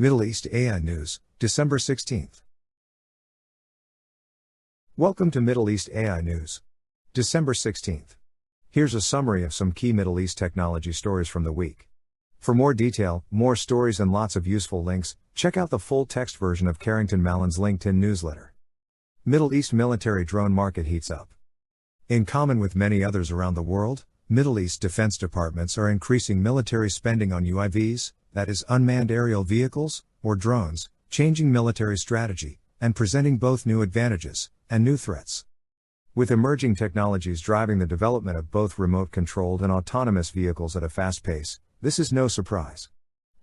Middle East AI News, December 16th. Welcome to Middle East AI News. December 16th. Here's a summary of some key Middle East technology stories from the week. For more detail, more stories and lots of useful links, check out the full text version of Carrington Malin's LinkedIn newsletter. Middle East military drone market heats up. In common with many others around the world, Middle East defense departments are increasing military spending on UAVs, that is unmanned aerial vehicles, or drones, changing military strategy, and presenting both new advantages and new threats. With emerging technologies driving the development of both remote-controlled and autonomous vehicles at a fast pace, this is no surprise.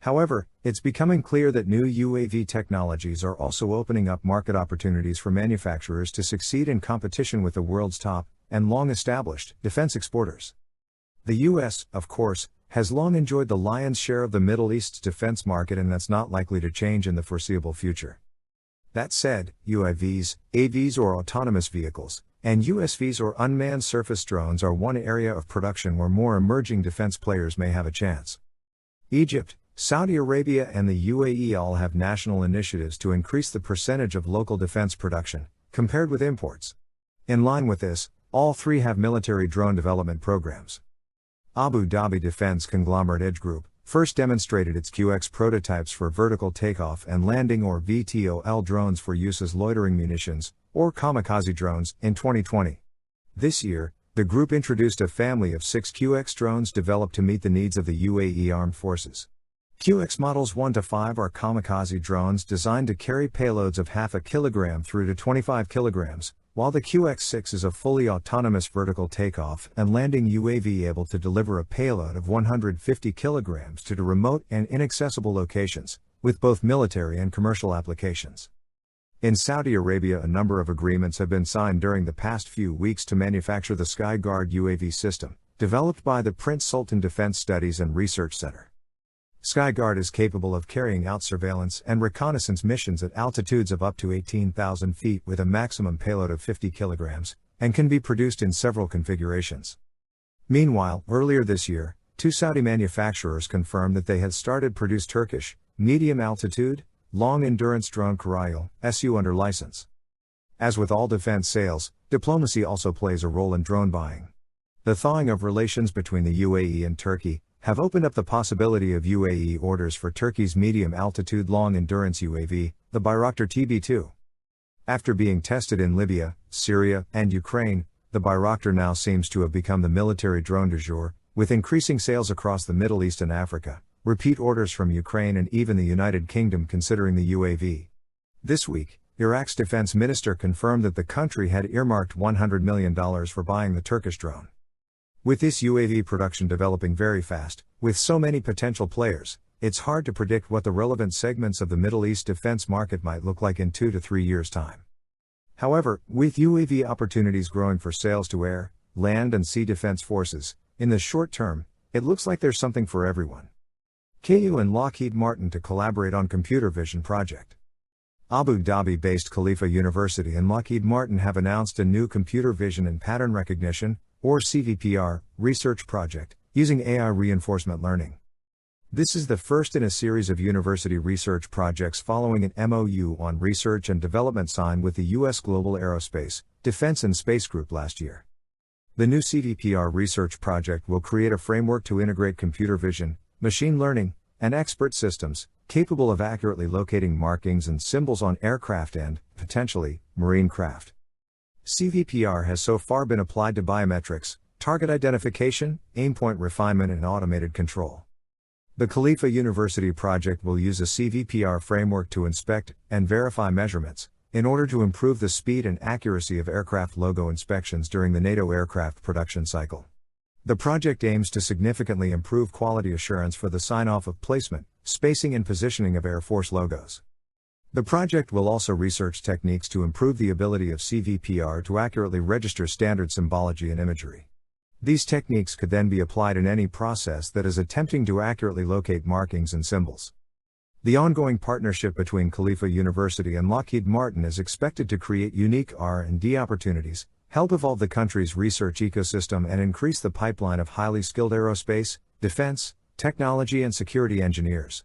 However, it's becoming clear that new UAV technologies are also opening up market opportunities for manufacturers to succeed in competition with the world's top, and long-established, defense exporters. The US, of course, has long enjoyed the lion's share of the Middle East's defense market, and that's not likely to change in the foreseeable future. That said, UAVs, AVs or autonomous vehicles, and USVs or unmanned surface drones are one area of production where more emerging defense players may have a chance. Egypt, Saudi Arabia and the UAE all have national initiatives to increase the percentage of local defense production, compared with imports. In line with this, all three have military drone development programs. Abu Dhabi defense conglomerate Edge Group first demonstrated its QX prototypes for vertical takeoff and landing or VTOL drones for use as loitering munitions, or kamikaze drones, in 2020. This year, the group introduced a family of 6 QX drones developed to meet the needs of the UAE Armed Forces. QX models 1 to 5 are kamikaze drones designed to carry payloads of half a kilogram through to 25 kilograms, while the QX6 is a fully autonomous vertical takeoff and landing UAV able to deliver a payload of 150 kilograms to remote and inaccessible locations, with both military and commercial applications. In Saudi Arabia, a number of agreements have been signed during the past few weeks to manufacture the SkyGuard UAV system, developed by the Prince Sultan Defense Studies and Research Center. SkyGuard is capable of carrying out surveillance and reconnaissance missions at altitudes of up to 18,000 feet with a maximum payload of 50 kilograms, and can be produced in several configurations. Meanwhile, earlier this year, 2 Saudi manufacturers confirmed that they had started produce Turkish, medium-altitude, long-endurance drone Karayel, SU under license. As with all defense sales, diplomacy also plays a role in drone buying. The thawing of relations between the UAE and Turkey have opened up the possibility of UAE orders for Turkey's medium-altitude long-endurance UAV, the Bayraktar TB2. After being tested in Libya, Syria, and Ukraine, the Bayraktar now seems to have become the military drone du jour, with increasing sales across the Middle East and Africa, repeat orders from Ukraine and even the United Kingdom considering the UAV. This week, Iraq's defense minister confirmed that the country had earmarked $100 million for buying the Turkish drone. With this UAV production developing very fast, with so many potential players, it's hard to predict what the relevant segments of the Middle East defense market might look like in 2 to 3 years' time. However, with UAV opportunities growing for sales to air, land and sea defense forces, in the short term, it looks like there's something for everyone. KU and Lockheed Martin to collaborate on computer vision project. Abu Dhabi-based Khalifa University and Lockheed Martin have announced a new computer vision and pattern recognition, or CVPR, research project, using AI reinforcement learning. This is the first in a series of university research projects following an MOU on research and development signed with the U.S. Global Aerospace, Defense and Space Group last year. The new CVPR research project will create a framework to integrate computer vision, machine learning, and expert systems, capable of accurately locating markings and symbols on aircraft and, potentially, marine craft. CVPR has so far been applied to biometrics, target identification, aimpoint refinement and automated control. The Khalifa University project will use a CVPR framework to inspect and verify measurements, in order to improve the speed and accuracy of aircraft logo inspections during the NATO aircraft production cycle. The project aims to significantly improve quality assurance for the sign-off of placement, spacing and positioning of Air Force logos. The project will also research techniques to improve the ability of CVPR to accurately register standard symbology and imagery. These techniques could then be applied in any process that is attempting to accurately locate markings and symbols. The ongoing partnership between Khalifa University and Lockheed Martin is expected to create unique R&D opportunities, help evolve the country's research ecosystem and increase the pipeline of highly skilled aerospace, defense, technology and security engineers.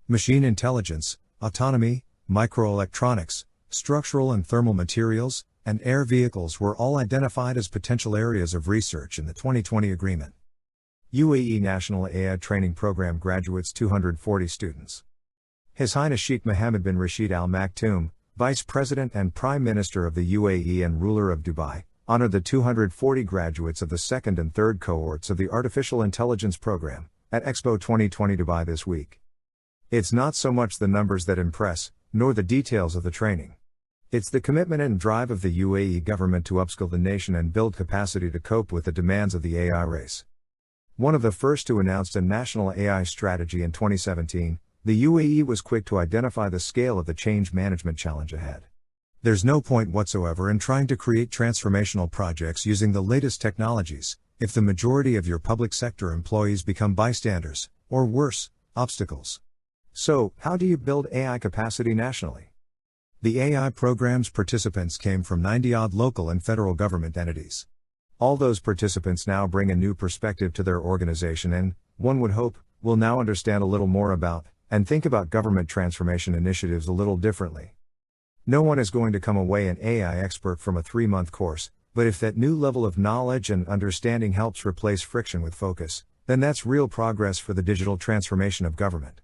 Machine intelligence, autonomy, microelectronics, structural and thermal materials, and air vehicles were all identified as potential areas of research in the 2020 agreement. UAE National AI Training Program graduates 240 students. His Highness Sheikh Mohammed bin Rashid Al Maktoum, Vice President and Prime Minister of the UAE and ruler of Dubai, honored the 240 graduates of the second and third cohorts of the Artificial Intelligence Program at Expo 2020 Dubai this week. It's not so much the numbers that impress, nor the details of the training. It's the commitment and drive of the UAE government to upskill the nation and build capacity to cope with the demands of the AI race. One of the first to announce a national AI strategy in 2017, the UAE was quick to identify the scale of the change management challenge ahead. There's no point whatsoever in trying to create transformational projects using the latest technologies, if the majority of your public sector employees become bystanders, or worse, obstacles. So, how do you build AI capacity nationally? The AI program's participants came from 90-odd local and federal government entities. All those participants now bring a new perspective to their organization and, one would hope, will now understand a little more about, and think about government transformation initiatives a little differently. No one is going to come away an AI expert from a 3-month course, but if that new level of knowledge and understanding helps replace friction with focus, then that's real progress for the digital transformation of government.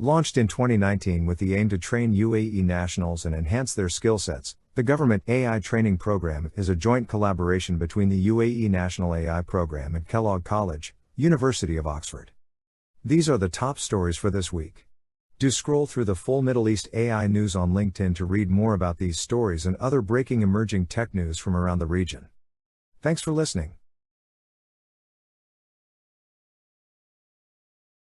Launched in 2019 with the aim to train UAE nationals and enhance their skill sets, the Government AI Training Program is a joint collaboration between the UAE National AI Program and Kellogg College, University of Oxford. These are the top stories for this week. Do scroll through the full Middle East AI news on LinkedIn to read more about these stories and other breaking emerging tech news from around the region. Thanks for listening.